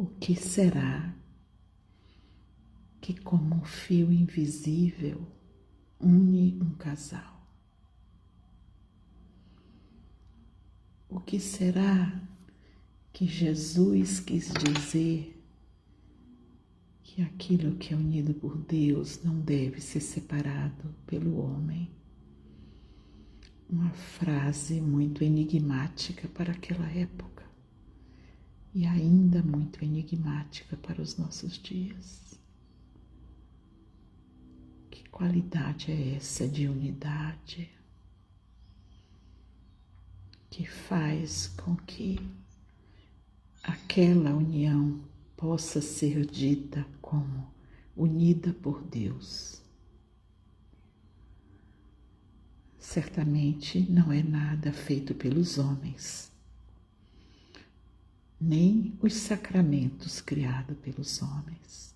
O que será que, como um fio invisível, une um casal? O que será que Jesus quis dizer que aquilo que é unido por Deus não deve ser separado pelo homem? Uma frase muito enigmática para aquela época e ainda muito enigmática para os nossos dias. Que qualidade é essa de unidade que faz com que aquela união possa ser dita como unida por Deus? Certamente não é nada feito pelos homens, nem os sacramentos criados pelos homens,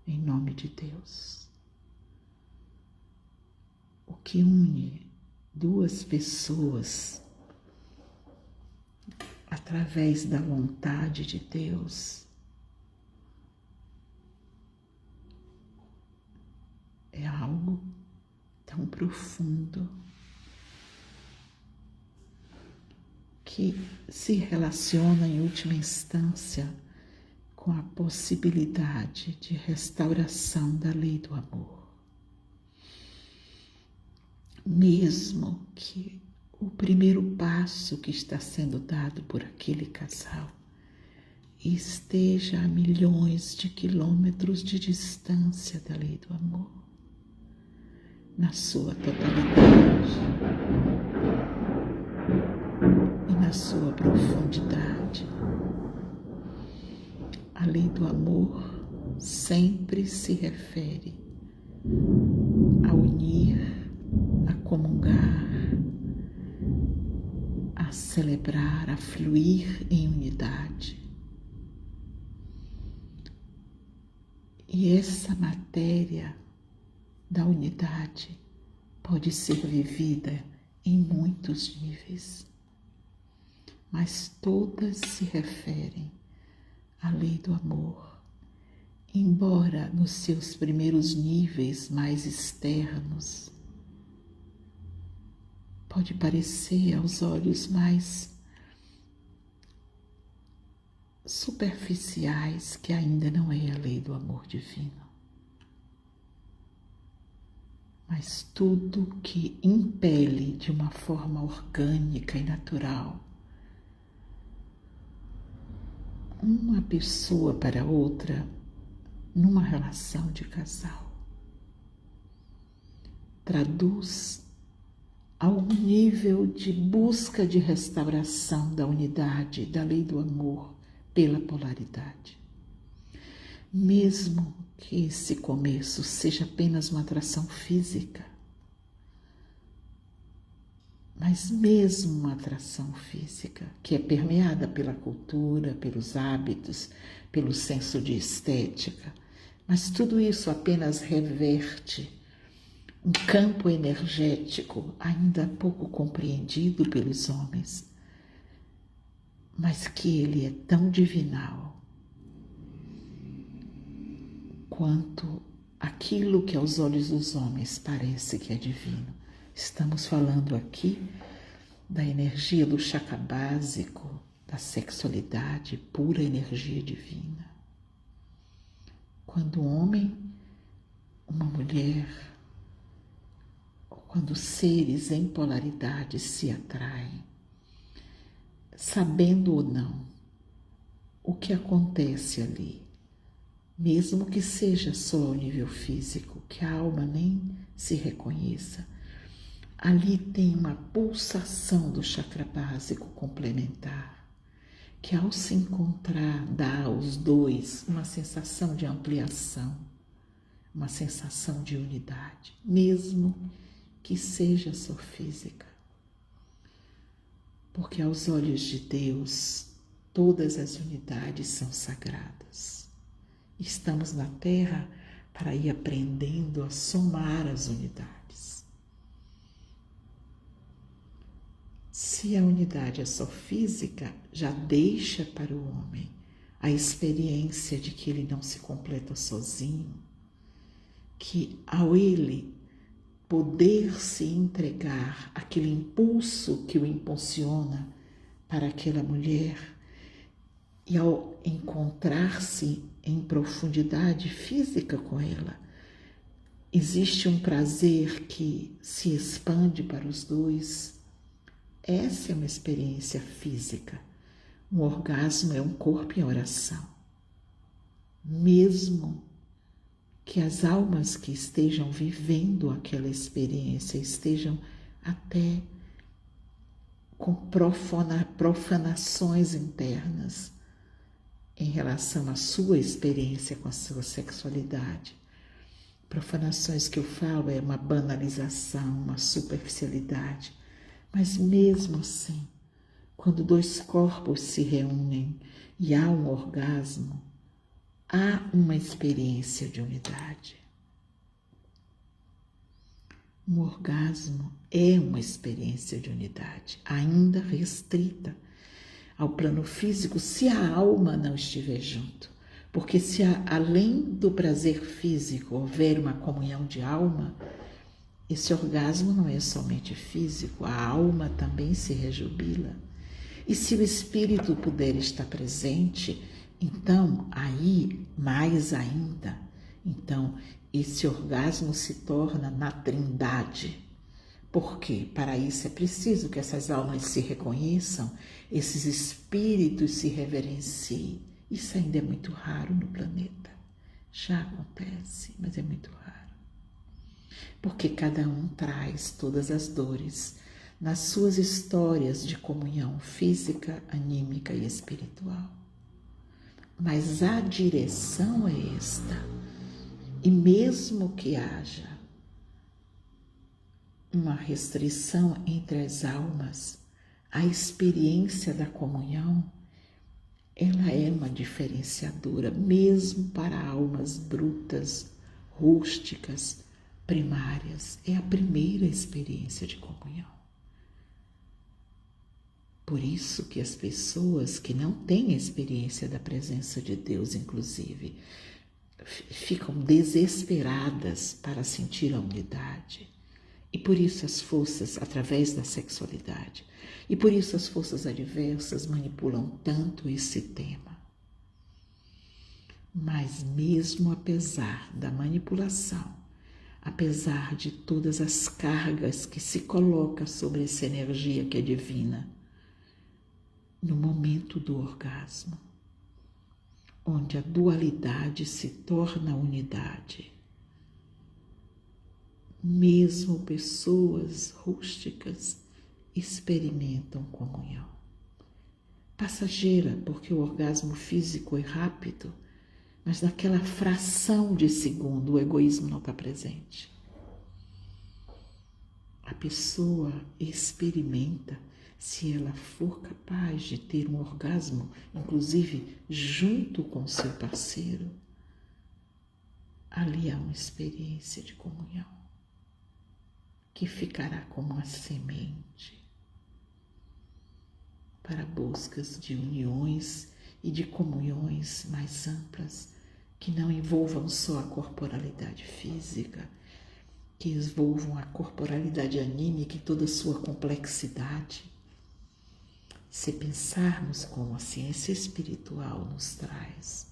em nome de Deus. O que une duas pessoas através da vontade de Deus é algo tão profundo que se relaciona em última instância com a possibilidade de restauração da lei do amor. Mesmo que o primeiro passo que está sendo dado por aquele casal esteja a milhões de quilômetros de distância da lei do amor, na sua totalidade e na sua profundidade. A lei do amor sempre se refere a unir, a comungar, a celebrar, a fluir em unidade. E essa matéria da unidade pode ser vivida em muitos níveis, mas todas se referem à lei do amor, embora nos seus primeiros níveis mais externos pode parecer aos olhos mais superficiais que ainda não é a lei do amor divino. Mas tudo que impele de uma forma orgânica e natural uma pessoa para outra numa relação de casal traduz algum nível de busca de restauração da unidade, da lei do amor pela polaridade. Mesmo que esse começo seja apenas uma atração física, mas mesmo uma atração física que é permeada pela cultura, pelos hábitos, pelo senso de estética, mas tudo isso apenas reverte um campo energético ainda pouco compreendido pelos homens, mas que ele é tão divinal quanto aquilo que aos olhos dos homens parece que é divino. Estamos falando aqui da energia do chakra básico, da sexualidade, pura energia divina. Quando um homem, uma mulher, quando seres em polaridade se atraem, sabendo ou não o que acontece ali, mesmo que seja só ao nível físico, que a alma nem se reconheça, ali tem uma pulsação do chakra básico complementar, que ao se encontrar dá aos dois uma sensação de ampliação, uma sensação de unidade, mesmo que seja só física. Porque aos olhos de Deus, todas as unidades são sagradas. Estamos na Terra para ir aprendendo a somar as unidades. Se a unidade é só física, já deixa para o homem a experiência de que ele não se completa sozinho, que ao ele poder se entregar aquele impulso que o impulsiona para aquela mulher, e ao encontrar-se em profundidade física com ela, existe um prazer que se expande para os dois. Essa é uma experiência física. Um orgasmo é um corpo em oração. Mesmo que as almas que estejam vivendo aquela experiência estejam até com profanações internas em relação à sua experiência com a sua sexualidade. Profanações que eu falo é uma banalização, uma superficialidade, mas mesmo assim, quando dois corpos se reúnem e há um orgasmo, há uma experiência de unidade. Um orgasmo é uma experiência de unidade, ainda restrita ao plano físico, se a alma não estiver junto. Porque se além do prazer físico houver uma comunhão de alma, esse orgasmo não é somente físico, a alma também se rejubila. E se o espírito puder estar presente, então aí mais ainda, então esse orgasmo se torna na trindade. Porque para isso é preciso que essas almas se reconheçam, esses espíritos se reverenciem. Isso ainda é muito raro no planeta. Já acontece, mas é muito raro. Porque cada um traz todas as dores nas suas histórias de comunhão física, anímica e espiritual. Mas a direção é esta. E mesmo que haja uma restrição entre as almas, a experiência da comunhão, ela é uma diferenciadora, mesmo para almas brutas, rústicas, primárias. É a primeira experiência de comunhão. Por isso que as pessoas que não têm experiência da presença de Deus, inclusive, ficam desesperadas para sentir a unidade. E por isso as forças, através da sexualidade, e por isso as forças adversas manipulam tanto esse tema. Mas mesmo apesar da manipulação, apesar de todas as cargas que se colocam sobre essa energia que é divina, no momento do orgasmo, onde a dualidade se torna unidade, mesmo pessoas rústicas experimentam comunhão. Passageira, porque o orgasmo físico é rápido, mas naquela fração de segundo o egoísmo não está presente. A pessoa experimenta, se ela for capaz de ter um orgasmo, inclusive junto com seu parceiro, ali há uma experiência de comunhão que ficará como uma semente para buscas de uniões e de comunhões mais amplas, que não envolvam só a corporalidade física, que envolvam a corporalidade anímica e toda a sua complexidade. Se pensarmos como a ciência espiritual nos traz,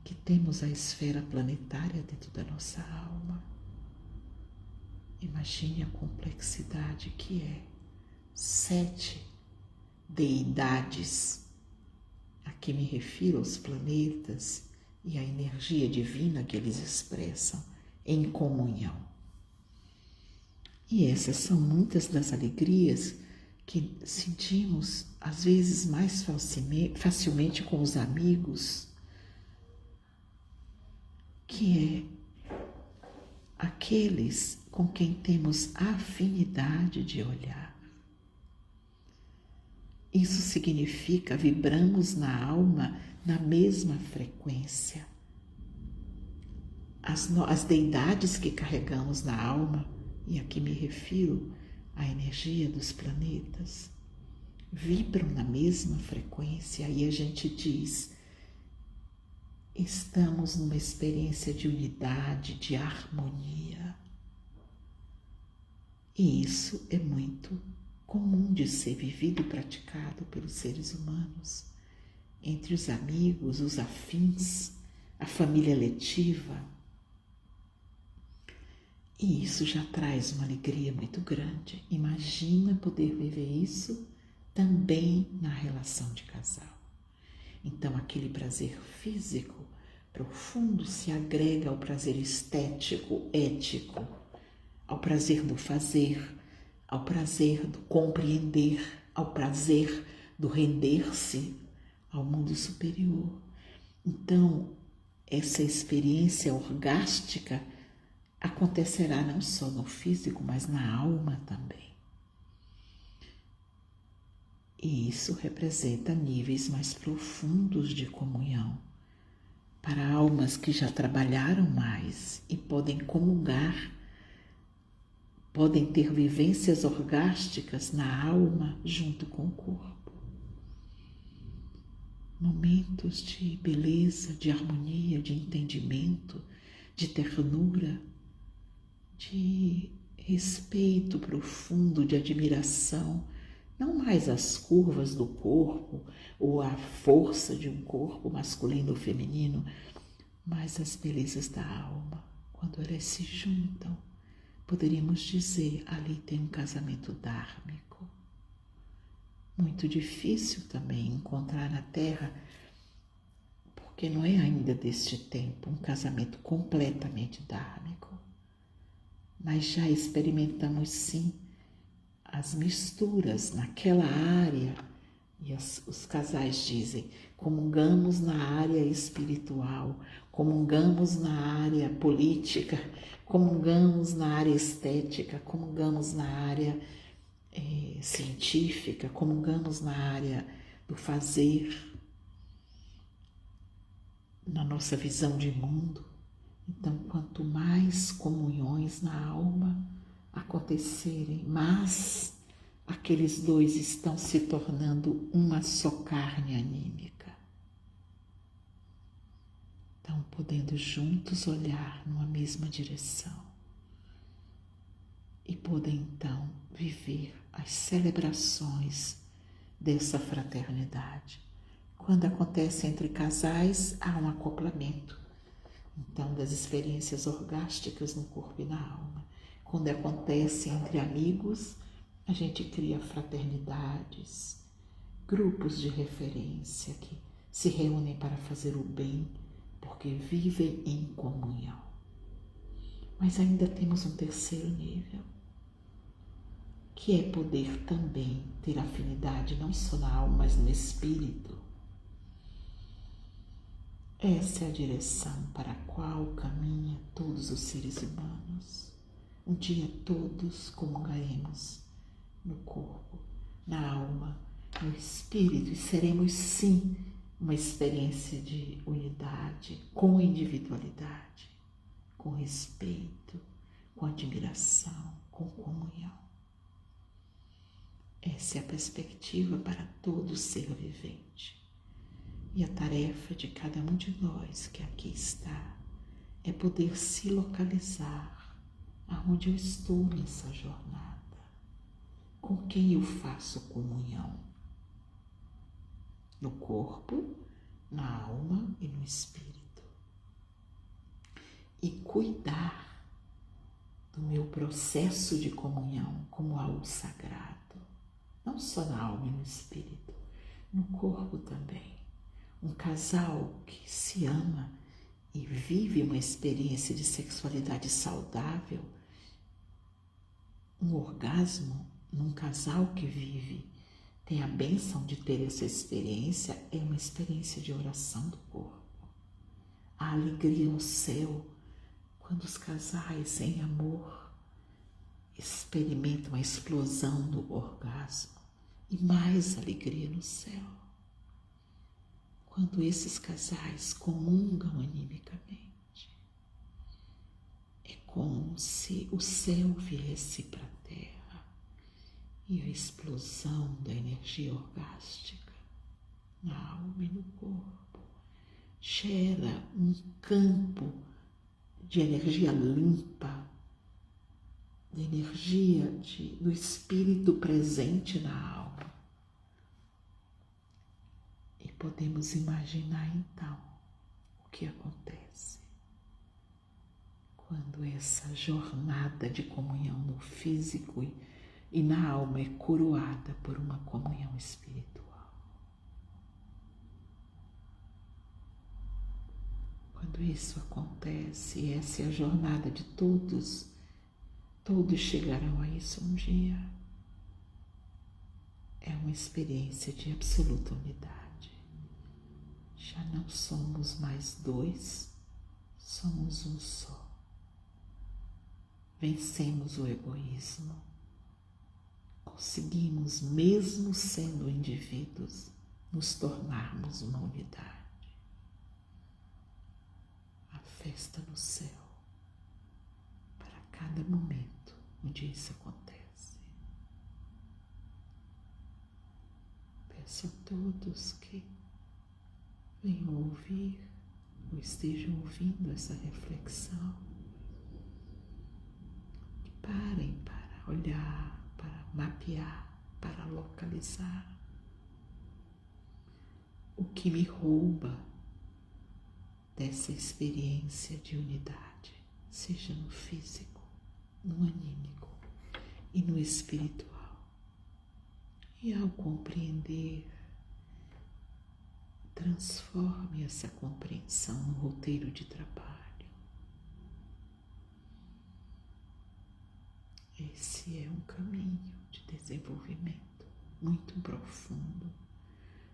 que temos a esfera planetária dentro da nossa alma, imagine a complexidade que é 7 deidades. Aqui me refiro aos planetas e à energia divina que eles expressam em comunhão. E essas são muitas das alegrias que sentimos, às vezes, mais facilmente com os amigos, que é aqueles com quem temos afinidade de olhar. Isso significa vibramos na alma na mesma frequência. As deidades que carregamos na alma, e aqui me refiro à energia dos planetas, vibram na mesma frequência, e a gente diz estamos numa experiência de unidade, de harmonia. E isso é muito comum de ser vivido e praticado pelos seres humanos, entre os amigos, os afins, a família letiva. E isso já traz uma alegria muito grande. Imagina poder viver isso também na relação de casal. Então, aquele prazer físico profundo se agrega ao prazer estético, ético, ao prazer do fazer, ao prazer do compreender, ao prazer do render-se ao mundo superior. Então, essa experiência orgástica acontecerá não só no físico, mas na alma também. E isso representa níveis mais profundos de comunhão para almas que já trabalharam mais e podem comungar, podem ter vivências orgásticas na alma junto com o corpo. Momentos de beleza, de harmonia, de entendimento, de ternura, de respeito profundo, de admiração, não mais as curvas do corpo ou a força de um corpo masculino ou feminino, mas as belezas da alma. Quando elas se juntam, poderíamos dizer, ali tem um casamento dármico. Muito difícil também encontrar na Terra, porque não é ainda deste tempo um casamento completamente dármico. Mas já experimentamos sim as misturas naquela área, e os casais dizem, comungamos na área espiritual, comungamos na área política, comungamos na área estética, comungamos na área científica, comungamos na área do fazer, na nossa visão de mundo. Então, quanto mais comunhões na alma acontecerem, mas aqueles dois estão se tornando uma só carne anímica. Estão podendo juntos olhar numa mesma direção e podem então viver as celebrações dessa fraternidade. Quando acontece entre casais, há um acoplamento, então, das experiências orgásticas no corpo e na alma. Quando acontece entre amigos, a gente cria fraternidades, grupos de referência que se reúnem para fazer o bem, porque vivem em comunhão. Mas ainda temos um terceiro nível, que é poder também ter afinidade não só na alma, mas no espírito. Essa é a direção para a qual caminham todos os seres humanos. Um dia todos comungaremos no corpo, na alma, no espírito e seremos sim uma experiência de unidade, com individualidade, com respeito, com admiração, com comunhão. Essa é a perspectiva para todo ser vivente. E a tarefa de cada um de nós que aqui está é poder se localizar aonde eu estou nessa jornada, com quem eu faço comunhão, no corpo, na alma e no espírito. E cuidar do meu processo de comunhão como algo sagrado, não só na alma e no espírito, no corpo também. Um casal que se ama e vive uma experiência de sexualidade saudável, um orgasmo num casal que vive, tem a bênção de ter essa experiência, é uma experiência de oração do corpo. A alegria no céu, quando os casais em amor experimentam a explosão do orgasmo e mais alegria no céu. Quando esses casais comungam animicamente, é como se o céu viesse para a terra e a explosão da energia orgástica na alma e no corpo gera um campo de energia limpa, de energia do espírito presente na alma. E podemos imaginar então o que acontece quando essa jornada de comunhão no físico e na alma é coroada por uma comunhão espiritual. Quando isso acontece, essa é a jornada de todos, todos chegarão a isso um dia. É uma experiência de absoluta unidade. Já não somos mais dois, somos um só. Vencemos o egoísmo. Conseguimos, mesmo sendo indivíduos, nos tornarmos uma unidade. A festa no céu, para cada momento onde isso acontece. Peço a todos que venham ouvir ou estejam ouvindo essa reflexão, que parem para olhar, para mapear, para localizar o que me rouba dessa experiência de unidade, seja no físico, no anímico e no espiritual. E ao compreender, transforme essa compreensão no roteiro de trabalho. Esse é um caminho de desenvolvimento muito profundo,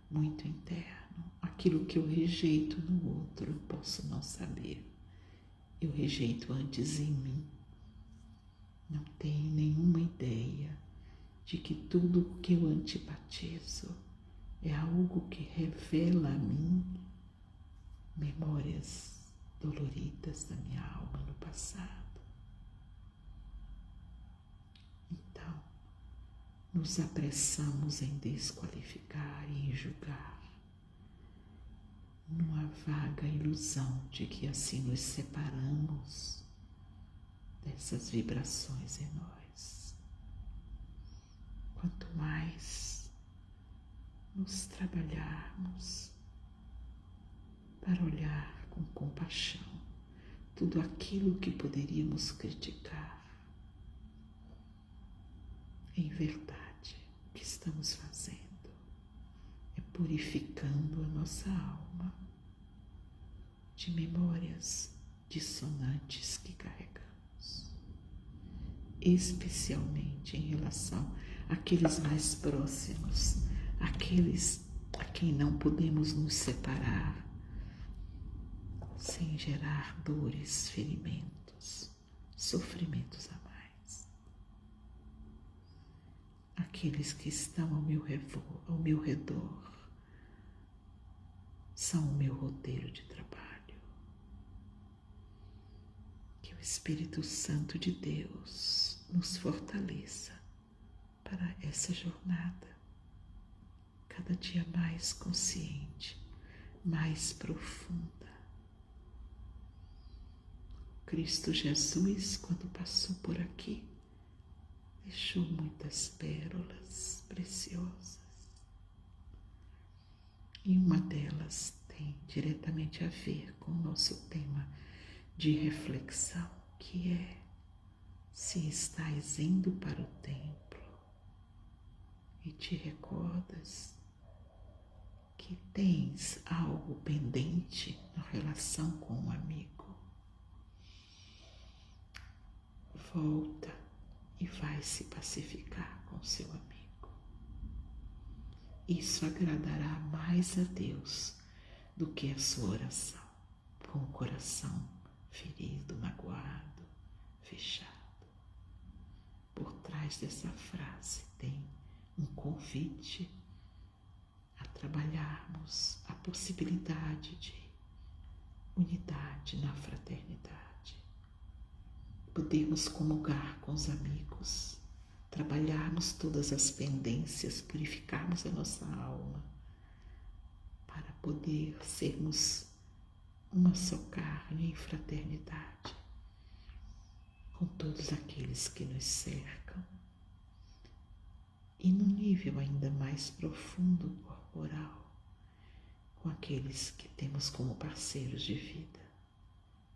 muito interno. Aquilo que eu rejeito no outro, eu posso não saber. Eu rejeito antes em mim. Não tenho nenhuma ideia de que tudo o que eu antipatizo é algo que revela a mim memórias doloridas da minha alma no passado. Então, nos apressamos em desqualificar e em julgar, numa vaga ilusão de que assim nos separamos dessas vibrações em nós. Quanto mais nos trabalharmos para olhar com compaixão tudo aquilo que poderíamos criticar, em verdade, o que estamos fazendo é purificando a nossa alma de memórias dissonantes que carregamos, especialmente em relação àqueles mais próximos, aqueles a quem não podemos nos separar sem gerar dores, ferimentos, sofrimentos a mais. Aqueles que estão ao meu redor são o meu roteiro de trabalho. Que o Espírito Santo de Deus nos fortaleça para essa jornada, cada dia mais consciente, mais profunda. Cristo Jesus, quando passou por aqui, deixou muitas pérolas preciosas. E uma delas tem diretamente a ver com o nosso tema de reflexão, que é: se estás indo para o templo e te recordas que tens algo pendente na relação com um amigo, volta e vai se pacificar com seu amigo. Isso agradará mais a Deus do que a sua oração, com o coração ferido, magoado, fechado. Por trás dessa frase tem um convite a trabalharmos a possibilidade de unidade na fraternidade. Podermos comungar com os amigos, trabalharmos todas as pendências, purificarmos a nossa alma, para poder sermos uma só carne em fraternidade com todos aqueles que nos cercam e no nível ainda mais profundo corporal com aqueles que temos como parceiros de vida.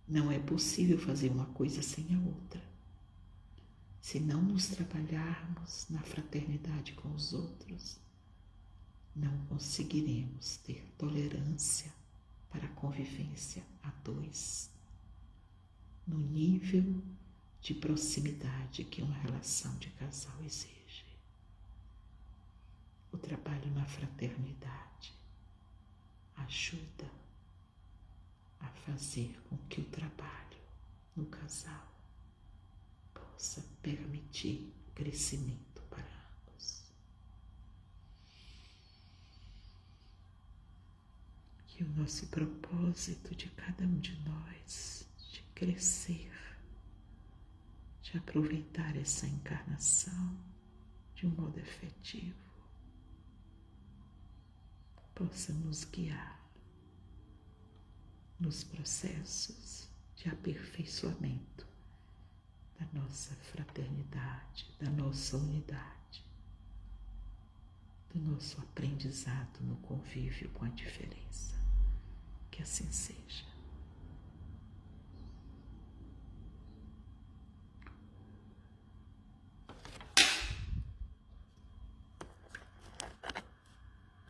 Não é possível fazer uma coisa sem a outra. Se não nos trabalharmos na fraternidade com os outros, não conseguiremos ter tolerância para a convivência a dois, no nível de proximidade que uma relação de casal exige. O trabalho na fraternidade ajuda a fazer com que o trabalho no casal possa permitir crescimento para ambos. Que o nosso propósito de cada um de nós, de crescer, de aproveitar essa encarnação de um modo efetivo, possa nos guiar nos processos de aperfeiçoamento da nossa fraternidade, da nossa unidade, do nosso aprendizado no convívio com a diferença. Que assim seja.